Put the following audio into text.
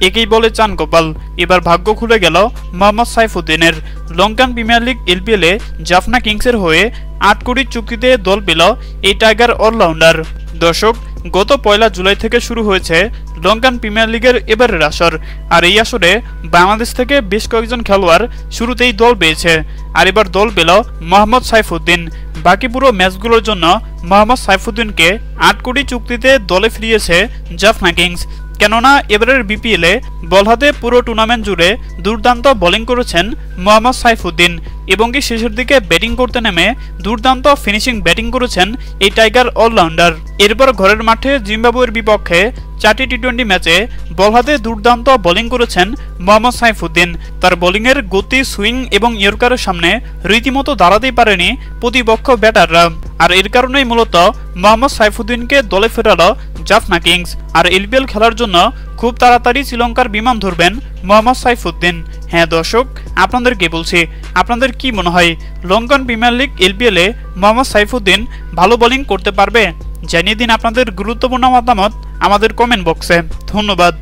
একেই বলে চান কপাল। এবার ভাগ্য খুলে গেল মোহাম্মদ সাইফুদ্দিনের। লঙ্কান প্রিমিয়ার লিগ এলপিএলে জাফনা কিংসের হয়ে ৮ কোটি চুক্তিতে দল পেল এই টাইগার অলরাউন্ডার। দর্শক, গত ১ জুলাই থেকে শুরু হয়েছে লঙ্কান প্রিমিয়ার লিগের এবারের আসর। আর এই আসরে বাংলাদেশ থেকে বেশ কয়েকজন খেলোয়াড় শুরুতেই দল পেয়েছে। আর এবার দল পেল মোহাম্মদ সাইফুদ্দিন। বাকি পুরো ম্যাচগুলোর জন্য মোহাম্মদ সাইফুদ্দিনকে ৮ কোটি চুক্তিতে দলে ফিরিয়েছে জাফনা কিংস। কেননা এবারের বিপিএলে বল হাতে পুরো টুর্নামেন্ট জুড়ে দুর্দান্ত বোলিং করেছেন মোহাম্মদ সাইফুদ্দিন এবং কি শেষের দিকে ব্যাটিং করতে নেমে দুর্দান্ত ফিনিশিং ব্যাটিং করেছেন এই টাইগার অলরাউন্ডার। এরপর ঘরের মাঠে জিম্বাবুয়ের বিপক্ষে ৪টি টি-20 ম্যাচে বল হাতে দুর্দান্ত বোলিং করেছেন মোহাম্মদ সাইফুদ্দিন। তার বোলিংয়ের গতি, সুইং এবং ইয়র্কারের সামনে রীতিমতো দাঁড়াতেই পারেনি প্রতিপক্ষ ব্যাটাররা। আর এর কারণেই মূলত মোহাম্মদ সাইফুদ্দিনকে দলে ফেরালো জাফনা কিংস। আর এলপিএল খেলার জন্য খুব তাড়াতাড়ি শ্রীলঙ্কার বিমান ধরবেন মোহাম্মদ সাইফুদ্দিন। হ্যাঁ দর্শক, আপনাদেরকে বলছি, আপনাদের কি মনে হয় লঙ্কান প্রিমিয়ার লিগ এলপিএলে মোহাম্মদ সাইফুদ্দিন ভালো বোলিং করতে পারবে? জানিয়ে দিন আপনাদের গুরুত্বপূর্ণ মতামত আমাদের কমেন্ট বক্সে। ধন্যবাদ।